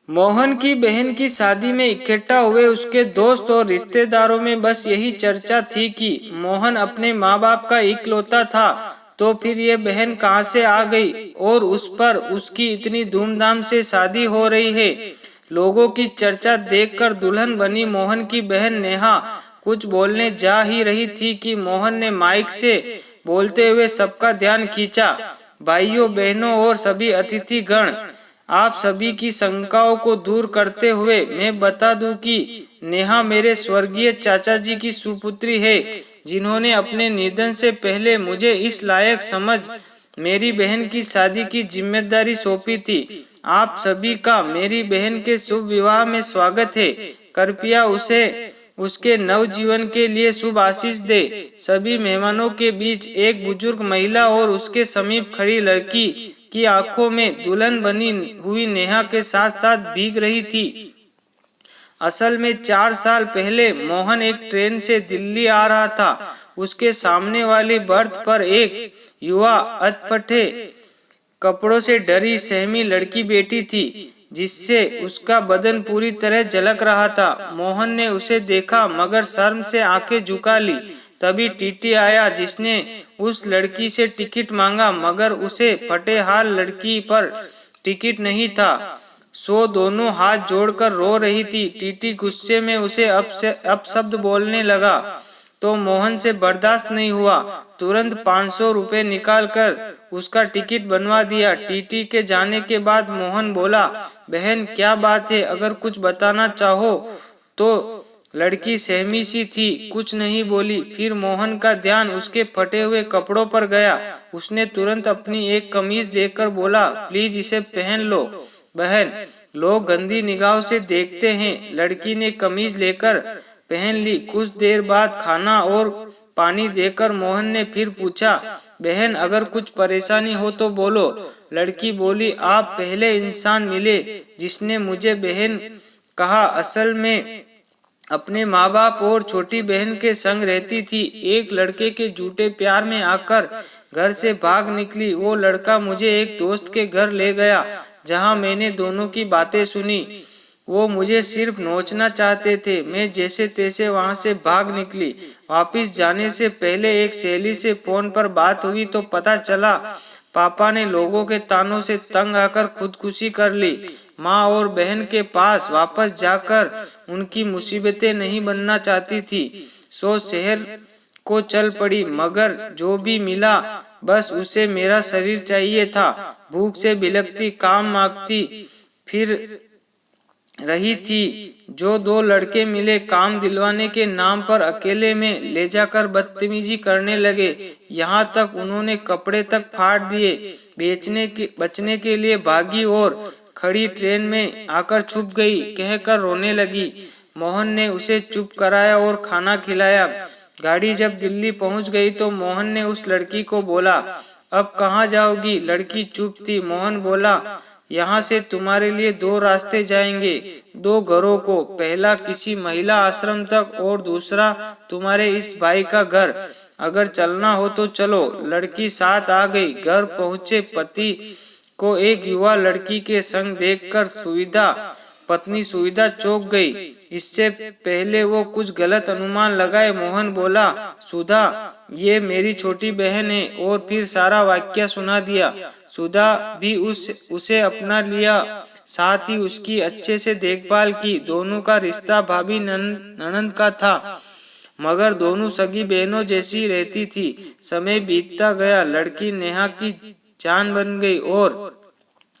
मोहन की बहन की शादी में इकट्ठा हुए उसके दोस्त और रिश्तेदारों में बस यही चर्चा थी कि मोहन अपने माँ बाप का इकलौता था, तो फिर ये बहन कहाँ से आ गई और उस पर उसकी इतनी धूमधाम से शादी हो रही है। लोगों की चर्चा देखकर दुल्हन बनी मोहन की बहन नेहा कुछ बोलने जा ही रही थी कि मोहन ने माइक से बोलते हुए सबका ध्यान खींचा। भाइयों बहनों और सभी अतिथि गण, आप सभी की शंकाओं को दूर करते हुए मैं बता दूं कि नेहा मेरे स्वर्गीय चाचा जी की सुपुत्री है, जिन्होंने अपने निधन से पहले मुझे इस लायक समझ मेरी बहन की शादी की जिम्मेदारी सौंपी थी। आप सभी का मेरी बहन के शुभ विवाह में स्वागत है। कृपया उसे उसके नव जीवन के लिए शुभ आशीष दे। सभी मेहमानों के बीच एक बुजुर्ग महिला और उसके समीप खड़ी लड़की की आंखों में दुल्हन बनी हुई नेहा के साथ साथ भीग रही थी। असल में 4 साल पहले मोहन एक ट्रेन से दिल्ली आ रहा था। उसके सामने वाली बर्थ पर एक युवा अटपटे कपड़ों से डरी सहमी लड़की बैठी थी, जिससे उसका बदन पूरी तरह झलक रहा था। मोहन ने उसे देखा मगर शर्म से आंखें झुका ली। तभी टीटी आया, जिसने उस लड़की से टिकट मांगा, मगर उसे फटे हाल लड़की पर टिकट नहीं था। सो दोनों हाथ जोड़कर रो रही थी। टीटी गुस्से में उसे अपशब्द बोलने लगा तो मोहन से बर्दाश्त नहीं हुआ। तुरंत 500 रुपए निकाल कर उसका टिकट बनवा दिया। टीटी के जाने के बाद मोहन बोला, बहन क्या बात है, अगर कुछ बताना चाहो तो। लड़की सहमी सी थी, कुछ नहीं बोली। फिर मोहन का ध्यान उसके फटे हुए कपड़ों पर गया। उसने तुरंत अपनी एक कमीज देखकर बोला, प्लीज इसे पहन लो बहन, लोग गंदी निगाहों से देखते हैं। लड़की ने कमीज लेकर पहन ली। कुछ देर बाद खाना और पानी देकर मोहन ने फिर पूछा, बहन अगर कुछ परेशानी हो तो बोलो। लड़की बोली, आप पहले इंसान मिले जिसने मुझे बहन कहा। असल में अपने माँ बाप और छोटी बहन के संग रहती थी। एक लड़के के झूठे प्यार में आकर घर से भाग निकली। वो लड़का मुझे एक दोस्त के घर ले गया, जहाँ मैंने दोनों की बातें सुनी। वो मुझे सिर्फ नोचना चाहते थे। मैं जैसे तैसे वहाँ से भाग निकली। वापिस जाने से पहले एक सहेली से फोन पर बात हुई तो पता चला पापा ने लोगों के तानों से तंग आकर खुदकुशी कर ली। माँ और बहन के पास वापस जाकर उनकी मुसीबतें नहीं बनना चाहती थी। सो शहर को चल पड़ी, मगर जो भी मिला बस उसे मेरा शरीर चाहिए था। भूख से बिलखती, काम मांगती फिर रही थी। जो 2 लड़के मिले, काम दिलवाने के नाम पर अकेले में ले जाकर बदतमीजी करने लगे। यहाँ तक उन्होंने कपड़े तक फाड़ दिए। बचने के लिए भागी और खड़ी ट्रेन में आकर छुप गई, कहकर रोने लगी। मोहन ने उसे चुप कराया और खाना खिलाया। गाड़ी जब दिल्ली पहुंच गई तो मोहन ने उस लड़की को बोला, अब कहाँ जाओगी? लड़की चुप थी। मोहन बोला, यहाँ से तुम्हारे लिए 2 रास्ते जाएंगे, 2 घरों को। पहला किसी महिला आश्रम तक और दूसरा तुम्हारे इस भाई का घर। अगर चलना हो तो चलो। लड़की साथ आ गई। घर पहुँचे पति को एक युवा लड़की के संग देखकर पत्नी सुविधा चौंक गई। इससे पहले वो कुछ गलत अनुमान लगाए, मोहन बोला, सुधा ये मेरी छोटी बहन है, और फिर सारा वाक्य सुना दिया। सुधा भी उसे अपना लिया, साथ ही उसकी अच्छे से देखभाल की। दोनों का रिश्ता भाभी ननंद का था, मगर दोनों सगी बहनों जैसी रहती थी। समय बीतता गया। लड़की नेहा की जान बन गई और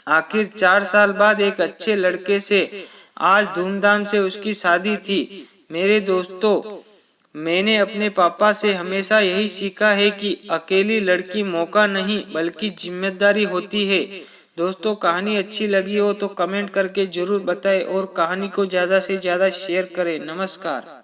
आखिर 4 साल बाद एक अच्छे लड़के से आज धूमधाम से उसकी शादी थी। मेरे दोस्तों, मैंने अपने पापा से हमेशा यही सीखा है कि अकेली लड़की मौका नहीं बल्कि जिम्मेदारी होती है। दोस्तों, कहानी अच्छी लगी हो तो कमेंट करके जरूर बताएं और कहानी को ज्यादा से ज्यादा शेयर करें। नमस्कार।